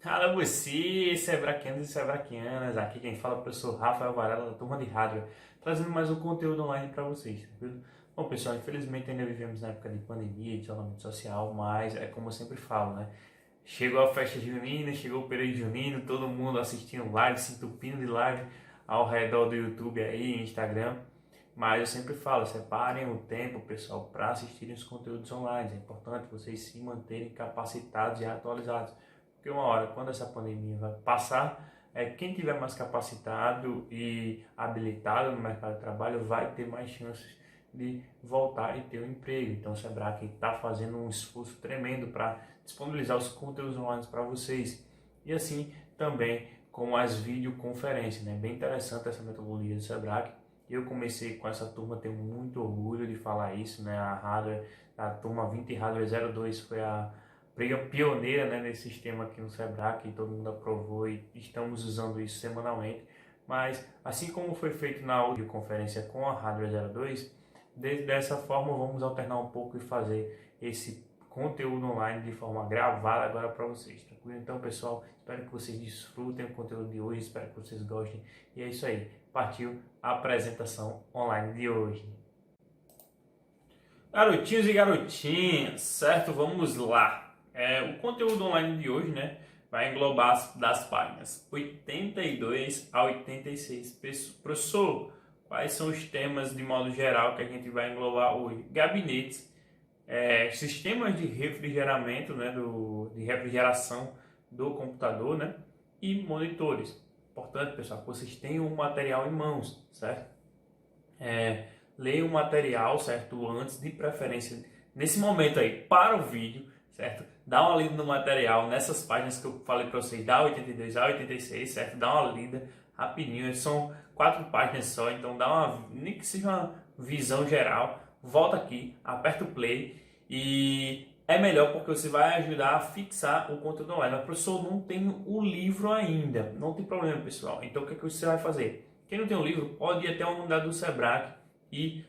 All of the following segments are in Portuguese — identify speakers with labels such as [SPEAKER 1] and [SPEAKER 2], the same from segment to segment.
[SPEAKER 1] Fala você, Sebraquianos e Sebraquianas, aqui quem fala é o professor Rafael Varela, da turma de hardware, trazendo mais um conteúdo online para vocês, tranquilo? Bom pessoal, infelizmente ainda vivemos na época de pandemia, de isolamento social, mas é como eu sempre falo, né? Chegou a festa junina, chegou o período junino, todo mundo assistindo live, se entupindo de live ao redor do YouTube aí, Instagram, mas eu sempre falo, separem o tempo, pessoal, para assistirem os conteúdos online, é importante vocês se manterem capacitados e atualizados. Porque uma hora, quando essa pandemia vai passar, quem tiver mais capacitado e habilitado no mercado de trabalho vai ter mais chances de voltar e ter um emprego. Então o Sebrae está fazendo um esforço tremendo para disponibilizar os conteúdos online para vocês. E assim também com as videoconferências, né? Bem interessante essa metodologia do Sebrae. Eu comecei com essa turma, tenho muito orgulho de falar isso, né? A turma 20 Hardware 02 foi a pioneira, né, nesse sistema aqui no Sebrae, que todo mundo aprovou e estamos usando isso semanalmente. Mas, assim como foi feito na audioconferência com a Hardware 02, dessa forma vamos alternar um pouco e fazer esse conteúdo online de forma gravada agora para vocês, tranquilo? Então, pessoal, espero que vocês desfrutem o conteúdo de hoje, espero que vocês gostem. E é isso aí, partiu a apresentação online de hoje. Garotinhos e garotinhas, certo? Vamos lá. O conteúdo online de hoje, né, vai englobar das páginas 82 a 86. Professor, quais são os temas de modo geral que a gente vai englobar hoje? Gabinetes, sistemas de refrigeramento, né, de refrigeração do computador, né, e monitores. Importante, pessoal, que vocês tenham o material em mãos, certo? Leia o material, certo? Antes, de preferência, nesse momento aí, para o vídeo, certo? Dá uma lida no material, nessas páginas que eu falei para vocês, da 82 a 86, certo? Dá uma lida rapidinho, são 4 páginas só, então dá uma, nem que seja uma visão geral, volta aqui, aperta o play e é melhor porque você vai ajudar a fixar o conteúdo online. Mas, professor, não tem o livro ainda, não tem problema, pessoal. Então, o que você vai fazer? Quem não tem o livro, pode ir até uma unidade do Sebrae e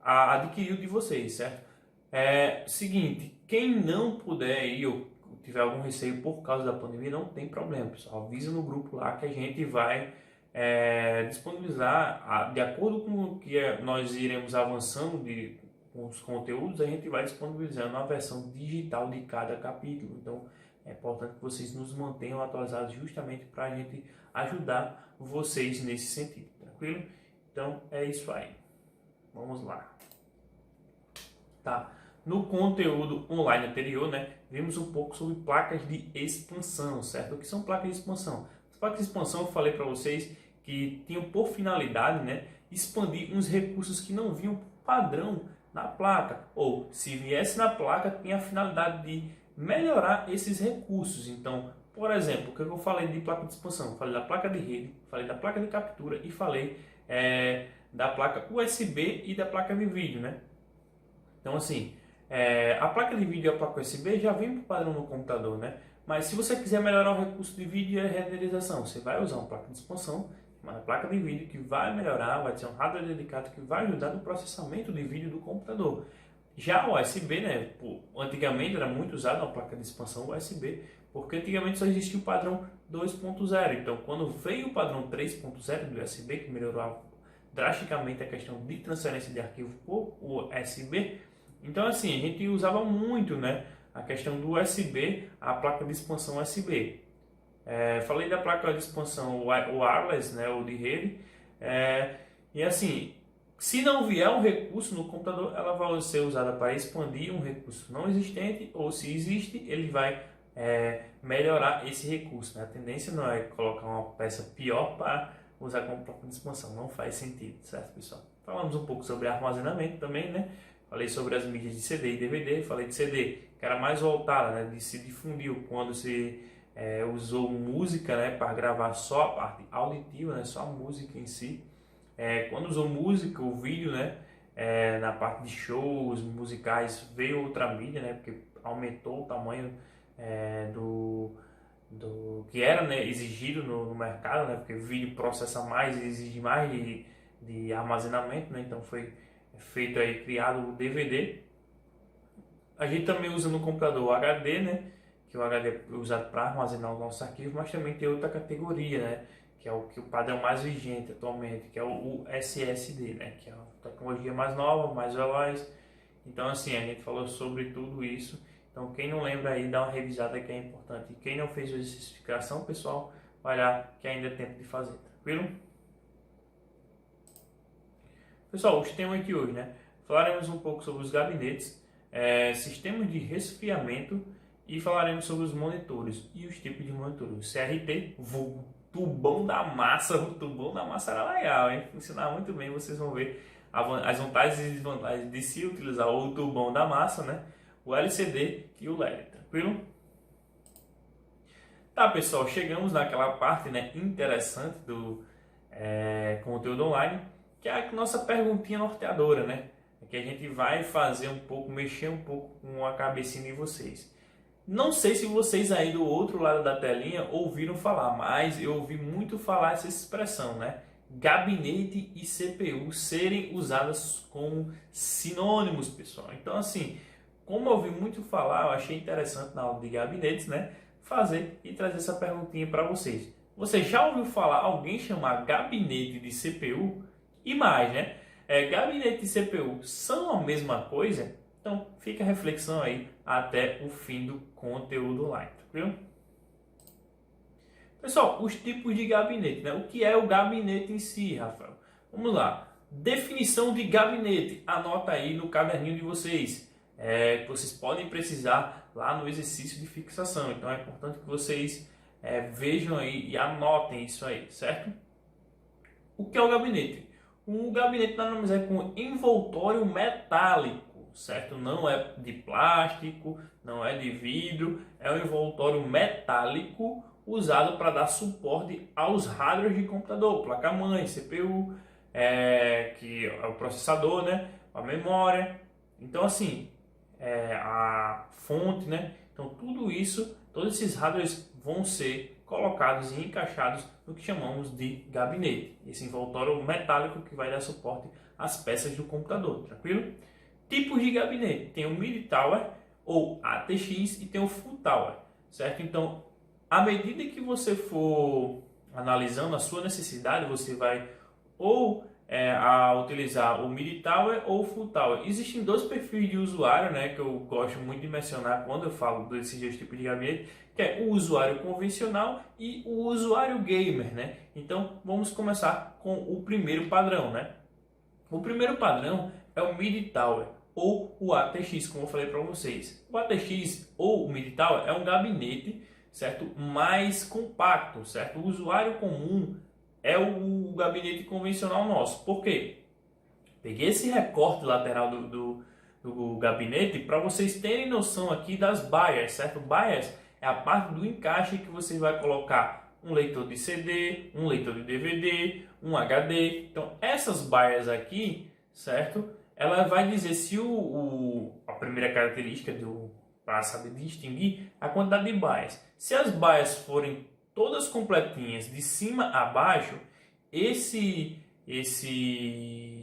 [SPEAKER 1] adquirir o de vocês, certo? Seguinte, quem não puder ir ou tiver algum receio por causa da pandemia, não tem problema, pessoal. Avisa no grupo lá que a gente vai disponibilizar, de acordo com o que nós iremos avançando com os conteúdos, a gente vai disponibilizando a versão digital de cada capítulo. Então, é importante que vocês nos mantenham atualizados justamente para a gente ajudar vocês nesse sentido, tranquilo? Então é isso aí. Vamos lá. Tá. No conteúdo online anterior, né, vimos um pouco sobre placas de expansão, certo? O que são placas de expansão? As placas de expansão eu falei para vocês que tinham por finalidade, né, expandir uns recursos que não vinham padrão na placa, ou se viesse na placa, tinha a finalidade de melhorar esses recursos. Então, por exemplo, o que eu falei de placa de expansão? Falei da placa de rede, falei da placa de captura e falei da placa USB e da placa de vídeo, né? Então, assim, a placa de vídeo e a placa USB já vem por padrão no computador, né? Mas se você quiser melhorar o recurso de vídeo e a renderização, você vai usar uma placa de expansão, uma placa de vídeo que vai melhorar, vai ter um hardware dedicado que vai ajudar no processamento de vídeo do computador. Já o USB, né, antigamente era muito usado uma placa de expansão USB, porque antigamente só existia o padrão 2.0. Então, quando veio o padrão 3.0 do USB, que melhorou drasticamente a questão de transferência de arquivo por USB, então assim, a gente usava muito, né, a questão do USB, a placa de expansão USB. Falei da placa de expansão wireless, né, ou de rede, e assim, se não vier um recurso no computador, ela vai ser usada para expandir um recurso não existente, ou se existe, ele vai melhorar esse recurso, né? A tendência não é colocar uma peça pior para usar como placa de expansão, não faz sentido, certo, pessoal? Falamos um pouco sobre armazenamento também, né? Falei sobre as mídias de CD e DVD, falei de CD, que era mais voltada, né, de se difundiu quando se usou música, né, para gravar só a parte auditiva, né, só a música em si. Quando usou música, o vídeo, né, na parte de shows musicais veio outra mídia, né, porque aumentou o tamanho do que era, né, exigido no mercado, né, porque o vídeo processa mais e exige mais de armazenamento, né, então foi feito aí, criado o DVD. A gente também usa no computador HD, né, que o HD é usado para armazenar os nossos arquivos, mas também tem outra categoria, né? Que é o padrão mais vigente atualmente, que é o SSD, né? Que é a tecnologia mais nova, mais veloz. Então, assim, a gente falou sobre tudo isso. Então, quem não lembra aí, dá uma revisada que é importante. E quem não fez a explicação, pessoal, vai lá que ainda é tempo de fazer, tranquilo? Pessoal, os temas aqui hoje, né? Falaremos um pouco sobre os gabinetes, sistemas de resfriamento e falaremos sobre os monitores e os tipos de monitores. CRT, vulgo tubão da massa. O tubão da massa era legal, hein? Funcionava muito bem, vocês vão ver as vantagens e desvantagens de se utilizar o tubão da massa, né? O LCD e o LED, tranquilo? Tá, pessoal, chegamos naquela parte, né, interessante do conteúdo online, que é a nossa perguntinha norteadora, né? Que a gente vai fazer um pouco, mexer um pouco com a cabecinha de vocês. Não sei se vocês aí do outro lado da telinha ouviram falar, mas eu ouvi muito falar essa expressão, né? Gabinete e CPU serem usadas como sinônimos, pessoal. Então, assim, como eu ouvi muito falar, eu achei interessante na aula de gabinetes, né? Fazer e trazer essa perguntinha para vocês. Você já ouviu falar alguém chamar gabinete de CPU? E mais, né? Gabinete e CPU são a mesma coisa? Então, fica a reflexão aí até o fim do conteúdo online, tranquilo? Pessoal, os tipos de gabinete, né? O que é o gabinete em si, Rafael? Vamos lá. Definição de gabinete. Anota aí no caderninho de vocês. Vocês podem precisar lá no exercício de fixação. Então, é importante que vocês vejam aí e anotem isso aí, certo? O que é o gabinete? O gabinete nada mais é com envoltório metálico, certo? Não é de plástico, não é de vidro, é um envoltório metálico usado para dar suporte aos hardwares de computador, placa-mãe, CPU, que é o processador, né? A memória. Então, assim, a fonte, né? Então, tudo isso, todos esses hardwares vão ser colocados e encaixados no que chamamos de gabinete. Esse envoltório metálico que vai dar suporte às peças do computador, tranquilo? Tipos de gabinete. Tem o Mid Tower ou ATX e tem o Full Tower, certo? Então, à medida que você for analisando a sua necessidade, você vai ou utilizar o Mid Tower ou o Full Tower. Existem dois perfis de usuário, né, que eu gosto muito de mencionar quando eu falo desses dois tipos de gabinete, que é o usuário convencional e o usuário gamer, né? Então, vamos começar com o primeiro padrão, né? O primeiro padrão é o Mid Tower ou o ATX, como eu falei para vocês. O ATX ou o Mid Tower é um gabinete, certo, mais compacto, certo? O usuário comum é o gabinete convencional nosso. Por quê? Peguei esse recorte lateral do gabinete para vocês terem noção aqui das baias, certo? Baias é a parte do encaixe que você vai colocar um leitor de CD, um leitor de DVD, um HD. Então, essas baias aqui, certo? Ela vai dizer se a primeira característica para saber distinguir a quantidade de baias. Se as baias forem todas completinhas de cima a baixo, esse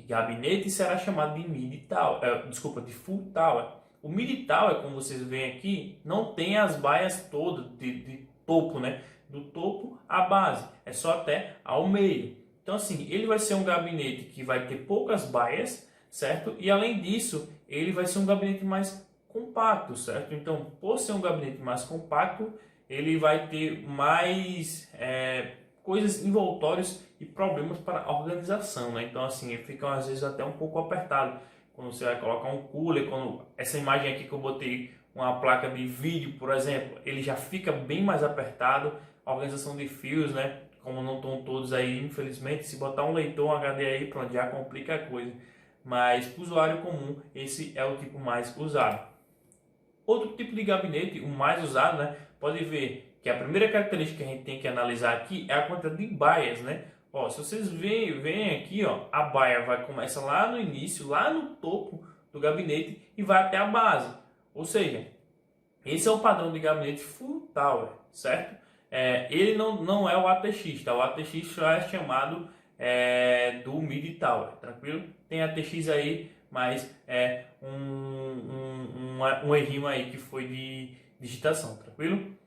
[SPEAKER 1] gabinete será chamado de Mid Tower, de Full Tower. O Mid Tower, como vocês veem aqui, não tem as baias todas de topo, né? Do topo à base, é só até ao meio. Então, assim, ele vai ser um gabinete que vai ter poucas baias, certo? E além disso, ele vai ser um gabinete mais compacto, certo? Então, por ser um gabinete mais compacto, ele vai ter mais coisas envoltórias e problemas para a organização, né? Então, assim, fica às vezes até um pouco apertado quando você vai colocar um cooler. Quando essa imagem aqui que eu botei, uma placa de vídeo, por exemplo, ele já fica bem mais apertado. A organização de fios, né? Como não estão todos aí, infelizmente, se botar um leitor, um HD aí, pronto, já complica a coisa. Mas para o usuário comum, esse é o tipo mais usado. Outro tipo de gabinete, o mais usado, né? Pode ver que a primeira característica que a gente tem que analisar aqui é a quantidade de baias, né? Ó, se vocês veem aqui, ó, a baia vai começar lá no início, lá no topo do gabinete e vai até a base. Ou seja, esse é o padrão de gabinete Full Tower, certo? Ele não é o ATX, tá? O ATX já é chamado do Mid Tower, tranquilo? Tem ATX aí, mas um errinho aí que foi digitação, tranquilo?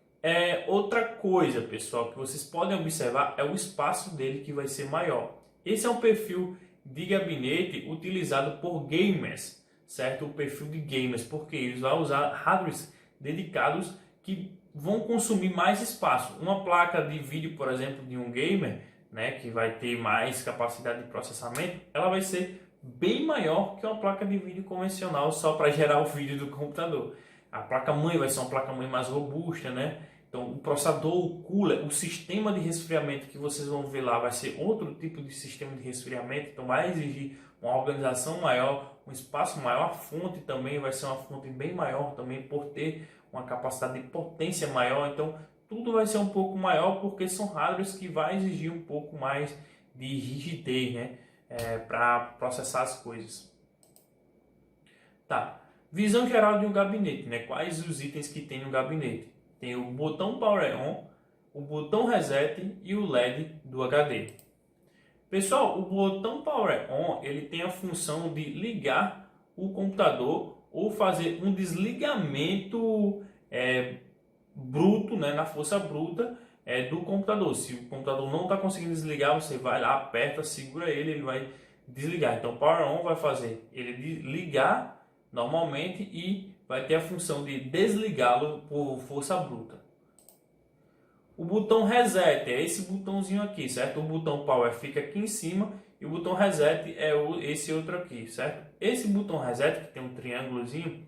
[SPEAKER 1] Outra coisa, pessoal, que vocês podem observar é o espaço dele que vai ser maior. Esse é um perfil de gabinete utilizado por gamers, certo? O perfil de gamers, porque eles vão usar hardwares dedicados que vão consumir mais espaço. Uma placa de vídeo, por exemplo, de um gamer, né, que vai ter mais capacidade de processamento, ela vai ser bem maior que uma placa de vídeo convencional só para gerar o vídeo do computador. A placa-mãe vai ser uma placa-mãe mais robusta, né? Então, o processador, o cooler, o sistema de resfriamento que vocês vão ver lá vai ser outro tipo de sistema de resfriamento, então vai exigir uma organização maior, um espaço maior. A fonte também vai ser uma fonte bem maior também por ter uma capacidade de potência maior. Então, tudo vai ser um pouco maior porque são hardwares que vai exigir um pouco mais de rigidez, né? Para processar as coisas. Tá. Visão geral de um gabinete, né? Quais os itens que tem no gabinete? Tem o botão Power On, o botão Reset e o LED do HD. Pessoal, o botão Power On ele tem a função de ligar o computador ou fazer um desligamento bruto, né, na força bruta do computador. Se o computador não está conseguindo desligar, você vai lá, aperta, segura ele, ele vai desligar. Então, Power On vai fazer ele ligar normalmente e vai ter a função de desligá-lo por força bruta. O botão Reset é esse botãozinho aqui, certo? O botão Power fica aqui em cima e o botão Reset é esse outro aqui, certo? Esse botão Reset, que tem um triângulozinho,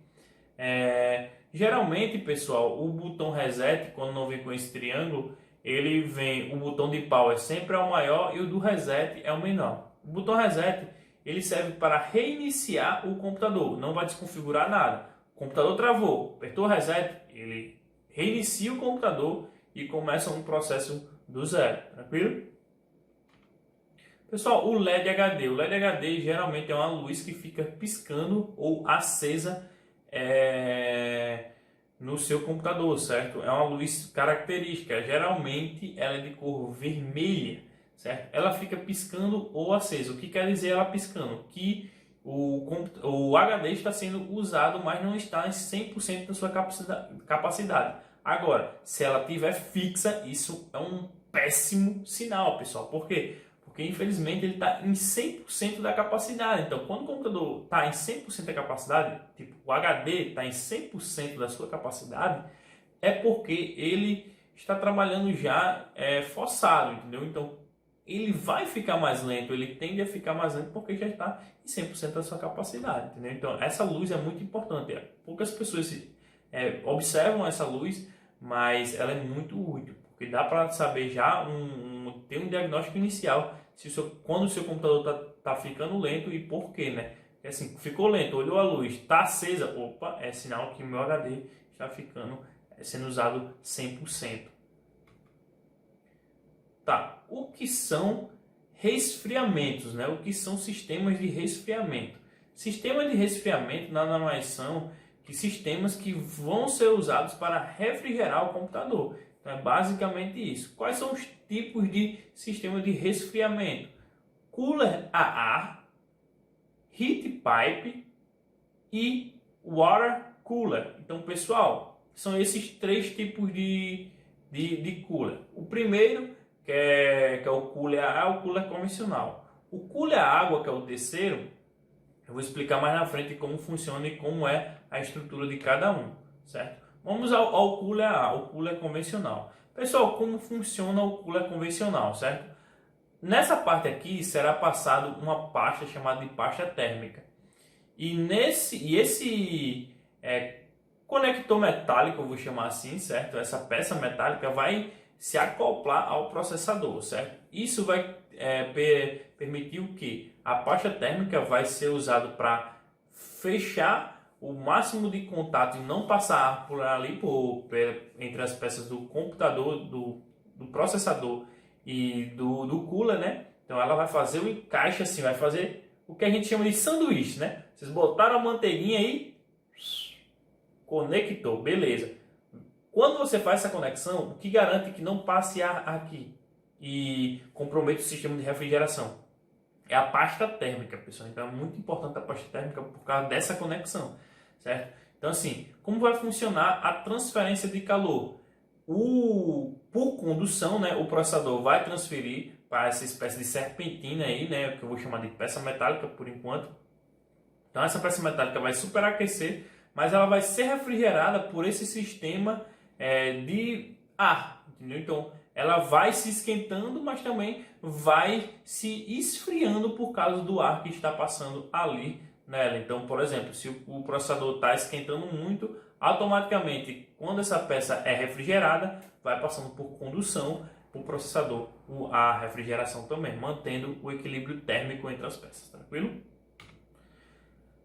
[SPEAKER 1] geralmente, pessoal, o botão Reset, quando não vem com esse triângulo, ele vem, o botão de Power sempre é o maior e o do Reset é o menor. O botão Reset, ele serve para reiniciar o computador, não vai desconfigurar nada. O computador travou, apertou o Reset, ele reinicia o computador e começa um processo do zero, tranquilo? Pessoal, o LED HD. O LED HD geralmente é uma luz que fica piscando ou acesa no seu computador, certo? É uma luz característica, geralmente ela é de cor vermelha, certo? Ela fica piscando ou acesa. O que quer dizer ela piscando? Que o HD está sendo usado, mas não está em 100% da sua capacidade. Agora, se ela estiver fixa, isso é um péssimo sinal, pessoal. Por quê? Porque, infelizmente, ele está em 100% da capacidade. Então, quando o computador está em 100% da capacidade, tipo, o HD está em 100% da sua capacidade, é porque ele está trabalhando já forçado, entendeu? Então, ele vai ficar mais lento, ele tende a ficar mais lento porque já está em 100% da sua capacidade, entendeu? Então, essa luz é muito importante. Poucas pessoas observam essa luz, mas ela é muito útil, porque dá para saber já ter um diagnóstico inicial quando o seu computador tá ficando lento e por quê, né? Porque assim, ficou lento, olhou a luz, está acesa, opa, é sinal que o meu HD está sendo usado 100%. Tá, o que são resfriamentos, né? O que são sistemas de resfriamento? Sistemas de resfriamento nada mais são que sistemas que vão ser usados para refrigerar o computador. Então é basicamente isso. Quais são os tipos de sistema de resfriamento? Cooler a ar, heat pipe e water cooler. Então, pessoal, são esses três tipos de cooler. O primeiro, que é o cooler a ar, é o cooler convencional. O cooler a água, que é o terceiro, eu vou explicar mais na frente como funciona e como é a estrutura de cada um, certo? Vamos ao cooler a ar, o cooler convencional. Pessoal, como funciona o cooler convencional, certo? Nessa parte aqui será passado uma pasta chamada de pasta térmica. E esse conector metálico, eu vou chamar assim, certo? Essa peça metálica vai se acoplar ao processador, certo? Isso vai permitir o que? A pasta térmica vai ser usada para fechar o máximo de contato e não passar por ali entre as peças do computador, do processador e do cooler, né? Então ela vai fazer o encaixe assim, vai fazer o que a gente chama de sanduíche, né? Vocês botaram a manteiguinha aí, conectou, beleza. Quando você faz essa conexão, o que garante que não passe ar aqui e comprometa o sistema de refrigeração? É a pasta térmica, pessoal. Então é muito importante a pasta térmica por causa dessa conexão, certo? Então assim, como vai funcionar a transferência de calor? Por condução, né, o processador vai transferir para essa espécie de serpentina aí, né, que eu vou chamar de peça metálica por enquanto. Então essa peça metálica vai superaquecer, mas ela vai ser refrigerada por esse sistema de ar, entendeu? Então ela vai se esquentando, mas também vai se esfriando por causa do ar que está passando ali nela. Então, por exemplo, se o processador está esquentando muito, automaticamente, quando essa peça é refrigerada, vai passando por condução para o processador a refrigeração também, mantendo o equilíbrio térmico entre as peças, tranquilo?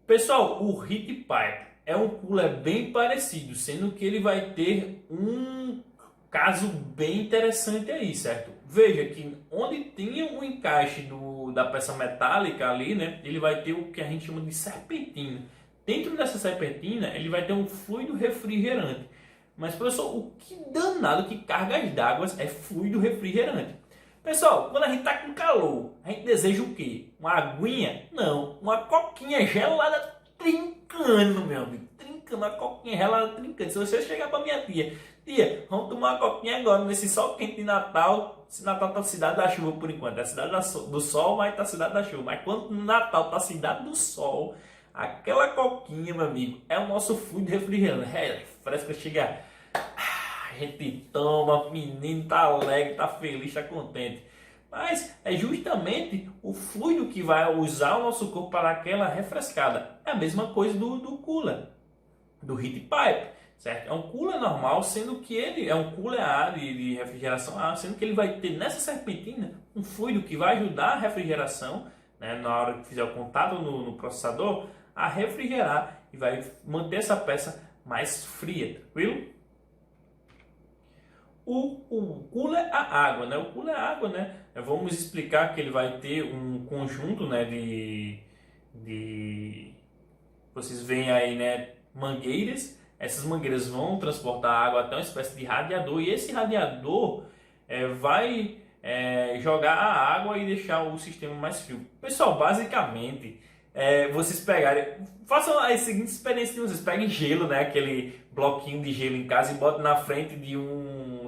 [SPEAKER 1] Pessoal, o heat pipe é um cooler bem parecido, sendo que ele vai ter um caso bem interessante aí, certo? Veja que onde tinha o encaixe da peça metálica ali, né, ele vai ter o que a gente chama de serpentina. Dentro dessa serpentina, ele vai ter um fluido refrigerante. Mas, pessoal, o que danado que cargas d'água é fluido refrigerante? Pessoal, quando a gente está com calor, a gente deseja o quê? Uma aguinha? Não, uma coquinha gelada trincando, meu amigo. Trincando, uma coquinha gelada trincando. Se você chegar para minha tia, vamos tomar uma coquinha agora nesse sol quente de Natal. Se Natal tá cidade da chuva por enquanto, é a cidade do sol, mas tá cidade da chuva. Mas quando no Natal tá cidade do sol, aquela coquinha, meu amigo, é o nosso fluido refrigerante. É, fresca chega. A gente toma, menino tá alegre, tá feliz, tá contente. Mas é justamente o fluido que vai usar o nosso corpo para aquela refrescada. É a mesma coisa do cooler, do heat pipe, certo? É um cooler normal, sendo que ele é um cooler a ar de refrigeração a ar, sendo que ele vai ter nessa serpentina um fluido que vai ajudar a refrigeração, né, na hora que fizer o contato no processador, a refrigerar e vai manter essa peça mais fria, tranquilo? O cooler a água, né? O cooler a água, né? Vamos explicar que ele vai ter um conjunto, né, vocês veem aí, né, mangueiras. Essas mangueiras vão transportar a água até uma espécie de radiador e esse radiador vai jogar a água e deixar o sistema mais frio. Pessoal, basicamente, vocês pegarem, façam a seguinte experiência de vocês, peguem gelo, né, aquele bloquinho de gelo em casa e botem na frente de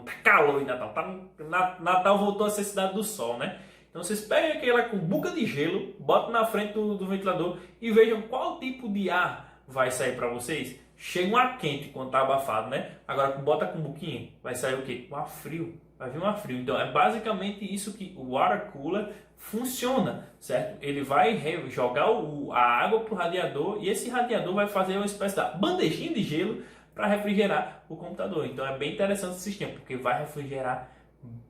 [SPEAKER 1] tá calor em Natal, Natal voltou a ser cidade do sol, né? Então vocês pegam aquela com buca de gelo, botam na frente do ventilador e vejam qual tipo de ar vai sair para vocês. Chega um ar quente quando tá abafado, né? Agora bota com buquinha, vai sair o quê? Um ar frio. Vai vir um ar frio. Então é basicamente isso que o water cooler funciona, certo? Ele vai jogar a água pro radiador e esse radiador vai fazer uma espécie de bandejinha de gelo para refrigerar o computador. Então é bem interessante esse sistema, porque vai refrigerar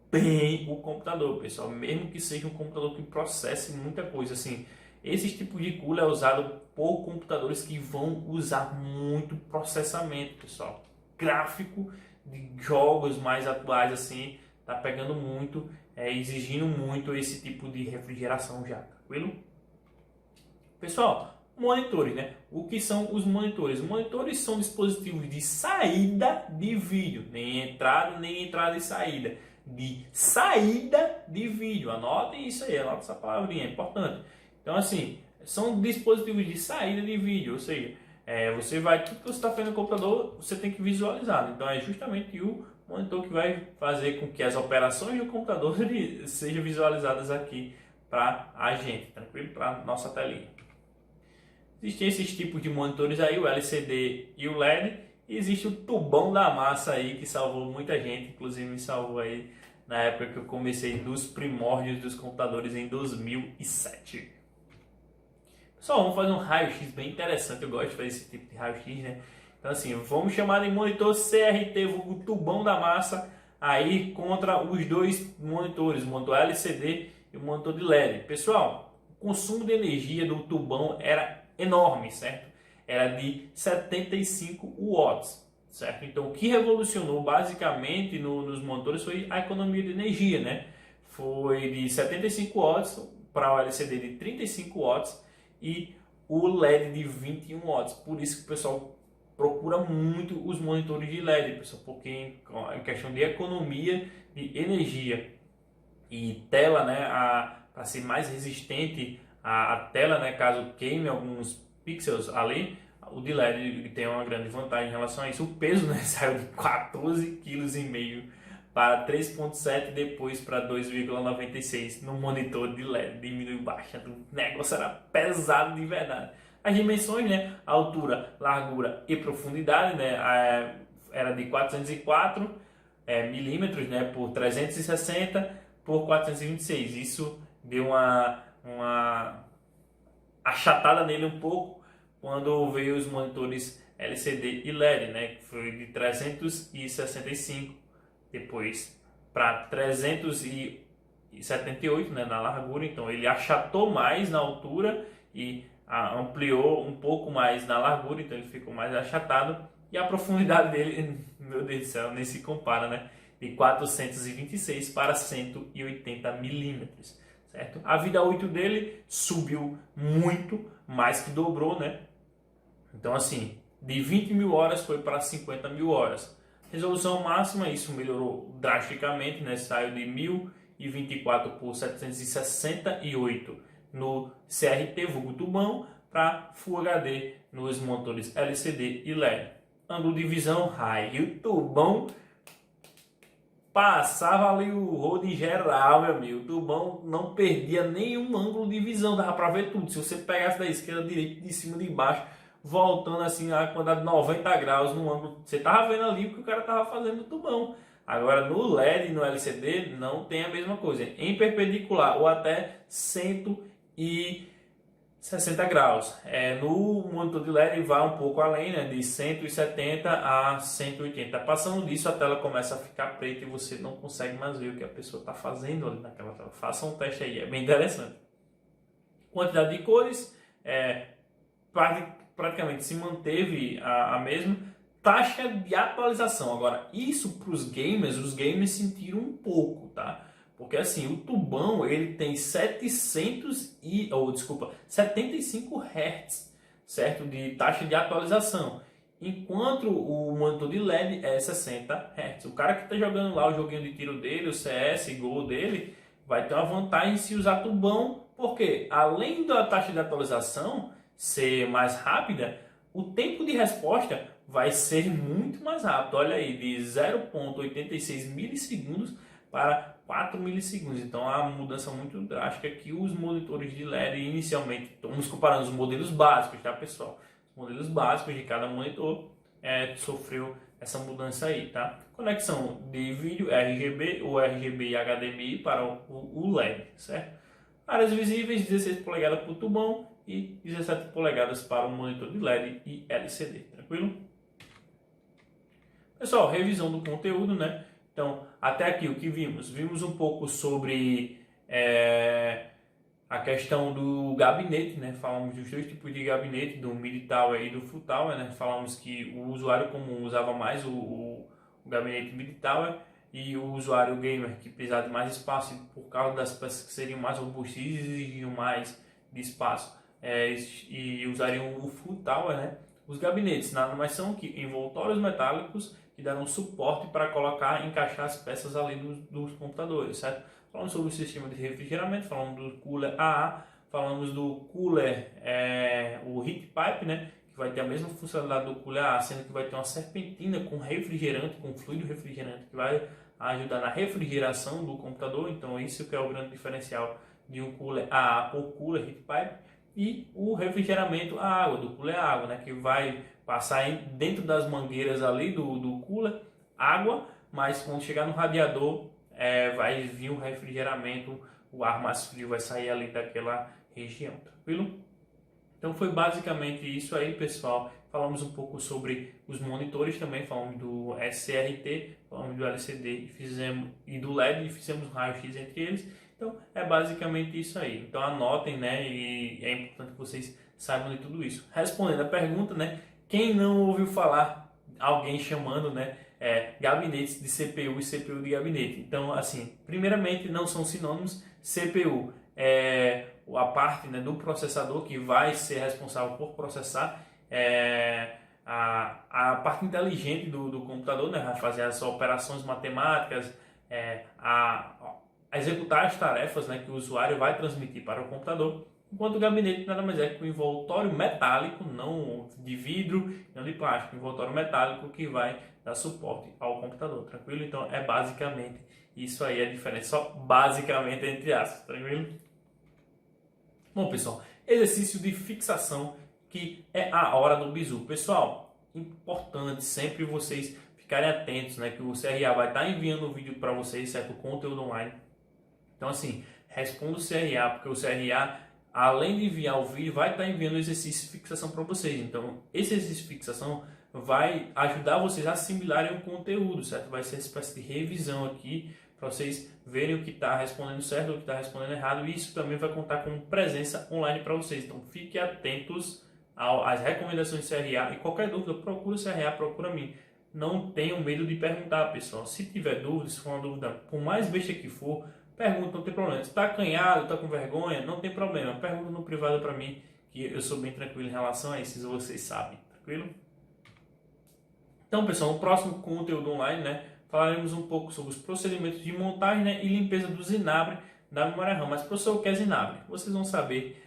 [SPEAKER 1] bem o computador, pessoal, mesmo que seja um computador que processe muita coisa. Assim, esse tipo de cooler é usado por computadores que vão usar muito processamento, pessoal. Gráfico de jogos mais atuais, assim, tá pegando muito, exigindo muito esse tipo de refrigeração já, tranquilo? Pessoal, monitores, né? O que são os monitores? Monitores são dispositivos de saída de vídeo, nem entrada e saída. De saída de vídeo. Anotem isso aí, anotem essa palavrinha, é importante. Então, assim, são dispositivos de saída de vídeo, ou seja, você vai, tudo que você está fazendo no computador, você tem que visualizar. Então, é justamente o monitor que vai fazer com que as operações do computador sejam visualizadas aqui para a gente, tranquilo? Para nossa telinha. Existem esses tipos de monitores aí, o LCD e o LED. E existe o tubão da massa aí, que salvou muita gente, inclusive me salvou aí na época que eu comecei nos primórdios dos computadores em 2007. Pessoal, vamos fazer um raio-x bem interessante, eu gosto de fazer esse tipo de raio-x, né? Então assim, vamos chamar de monitor CRT, vulgo tubão da massa, aí contra os dois monitores, o monitor LCD e o monitor de LED. Pessoal, o consumo de energia do tubão era enorme, certo? Era de 75 watts, certo? Então, o que revolucionou basicamente nos monitores foi a economia de energia, né? Foi de 75 watts para o LCD de 35 watts e o LED de 21 watts. Por isso que o pessoal procura muito os monitores de LED, pessoal, porque em questão de economia de energia e tela, né, para ser mais resistente a tela, né, caso queime alguns pixels ali, O de LED ele tem uma grande vantagem em relação a isso. O peso, né, saiu de 14,5 kg para 3,7 depois para 2,96 no monitor de LED. Diminuiu bastante. O negócio era pesado de verdade. As dimensões, né, altura, largura e profundidade, né, era de 404 milímetros, né, por 360 por 426. Isso deu uma achatada nele um pouco quando veio os monitores LCD e LED, né, que foi de 365 depois para 378, né, na largura. Então ele achatou mais na altura e ampliou um pouco mais na largura, então ele ficou mais achatado. E a profundidade dele, meu Deus do céu, nem se compara, né, de 426 para 180 milímetros. Certo? A vida útil dele subiu muito, mais que dobrou, né? Então, assim, de 20 mil horas foi para 50 mil horas. Resolução máxima, isso melhorou drasticamente, né? Saiu de 1024 por 768 no CRT, vulgo tubão, para Full HD nos monitores LCD e LED. Ângulo de visão high. E o tubão passava ali o rodo em geral, meu amigo. O tubão não perdia nenhum ângulo de visão, dava pra ver tudo. Se você pegasse da esquerda, direita, de cima, de baixo, voltando assim a quantidade de 90 graus no ângulo, você tava vendo ali o que o cara tava fazendo no tubão. Agora no LED e no LCD não tem a mesma coisa. Em perpendicular ou até 160 graus. No monitor de LED vai um pouco além, né, de 170 a 180. Passando disso, a tela começa a ficar preta e você não consegue mais ver o que a pessoa está fazendo ali naquela tela. Faça um teste aí, é bem interessante. Quantidade de cores, praticamente se manteve a mesma. Taxa de atualização. Agora, isso para os gamers sentiram um pouco, tá? Porque assim, o tubão ele tem 75 Hz, certo? De taxa de atualização. Enquanto o monitor de LED é 60 Hz. O cara que está jogando lá o joguinho de tiro dele, o CS, Gol dele, vai ter uma vantagem se usar tubão, porque além da taxa de atualização ser mais rápida, o tempo de resposta vai ser muito mais rápido. Olha aí, de 0,86 milissegundos para 4 milissegundos. Então, há uma mudança muito drástica que os monitores de LED inicialmente, estamos comparando os modelos básicos, tá, pessoal? Os modelos básicos de cada monitor sofreu essa mudança aí, tá? Conexão de vídeo RGB ou RGB e HDMI para o LED, certo? Áreas visíveis, 16 polegadas para o tubão e 17 polegadas para o monitor de LED e LCD, tranquilo? Pessoal, revisão do conteúdo, né? Então, até aqui o que vimos? Vimos um pouco sobre a questão do gabinete, né? Falamos dos dois tipos de gabinete, do Mid Tower e do Full Tower, né? Falamos que o usuário comum usava mais o gabinete Mid Tower e o usuário gamer que precisava de mais espaço por causa das peças que seriam mais robustas e exigiam mais de espaço e usariam o Full Tower, né? Os gabinetes nada mais são que envoltórios metálicos que darão suporte para colocar e encaixar as peças ali dos computadores, certo? Falamos sobre o sistema de refrigeramento, falamos do cooler AA, falamos do cooler, o heat pipe, né? Que vai ter a mesma funcionalidade do cooler AA, sendo que vai ter uma serpentina com refrigerante, com fluido refrigerante, que vai ajudar na refrigeração do computador. Então, isso que é o grande diferencial de um cooler AA por cooler heat pipe. E o refrigeramento à água, do cooler à água, né? Que vai passar dentro das mangueiras ali do cooler, água, mas quando chegar no radiador vai vir o refrigeramento, o ar mais frio vai sair ali daquela região, tranquilo? Então foi basicamente isso aí, pessoal. Falamos um pouco sobre os monitores também, falamos do SRT, falamos do LCD e do LED e fizemos um raio-x entre eles. Então é basicamente isso aí. Então anotem, né? E é importante que vocês saibam de tudo isso. Respondendo a pergunta, né? Quem não ouviu falar alguém chamando, né, gabinetes de CPU e CPU de gabinete? Então, assim, primeiramente não são sinônimos. CPU é a parte, né, do processador que vai ser responsável por processar a parte inteligente do computador, né? Vai fazer as operações matemáticas, a executar as tarefas, né, que o usuário vai transmitir para o computador. enquanto o gabinete nada mais é que um envoltório metálico, não de vidro, não de plástico, um envoltório metálico que vai dar suporte ao computador, tranquilo? Então é basicamente isso aí a diferença, só basicamente entre aspas, tranquilo? Bom, pessoal, exercício de fixação que é a hora do bizu. Pessoal, importante sempre vocês ficarem atentos, né, que o CRA vai estar enviando o vídeo para vocês, certo? O conteúdo online. Então, assim, responda o CRA, porque o CRA, além de enviar o vídeo, vai estar enviando o exercício de fixação para vocês. Então, esse exercício de fixação vai ajudar vocês a assimilarem o conteúdo, certo? Vai ser uma espécie de revisão aqui para vocês verem o que está respondendo certo ou o que está respondendo errado. E isso também vai contar com presença online para vocês. Então, fiquem atentos às recomendações do CRA e qualquer dúvida, procura o CRA, procura mim. Não tenham medo de perguntar, pessoal. Se tiver dúvida, se for uma dúvida, por mais besta que for, pergunta, não tem problema. Se está acanhado, está com vergonha, não tem problema. Pergunta no privado para mim, que eu sou bem tranquilo em relação a isso, vocês sabem, tranquilo? Então, pessoal, no próximo conteúdo online, né, falaremos um pouco sobre os procedimentos de montagem, né, e limpeza do Zinabre da memória RAM. Mas, professor, o que é Zinabre? Vocês vão saber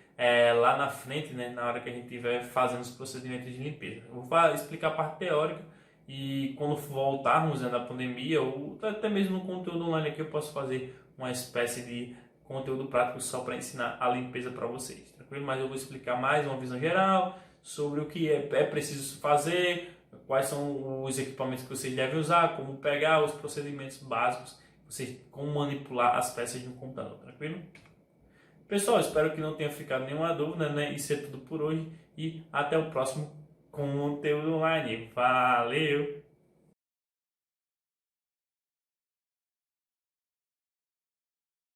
[SPEAKER 1] lá na frente, né, na hora que a gente estiver fazendo os procedimentos de limpeza. Eu vou explicar a parte teórica e quando voltarmos, né, da pandemia, ou até mesmo no conteúdo online aqui, eu posso fazer uma espécie de conteúdo prático só para ensinar a limpeza para vocês, tranquilo? Mas eu vou explicar mais uma visão geral sobre o que é preciso fazer, quais são os equipamentos que vocês devem usar, como pegar os procedimentos básicos, como manipular as peças de um computador, tranquilo? Pessoal, espero que não tenha ficado nenhuma dúvida, né? Isso é tudo por hoje e até o próximo conteúdo online. Valeu!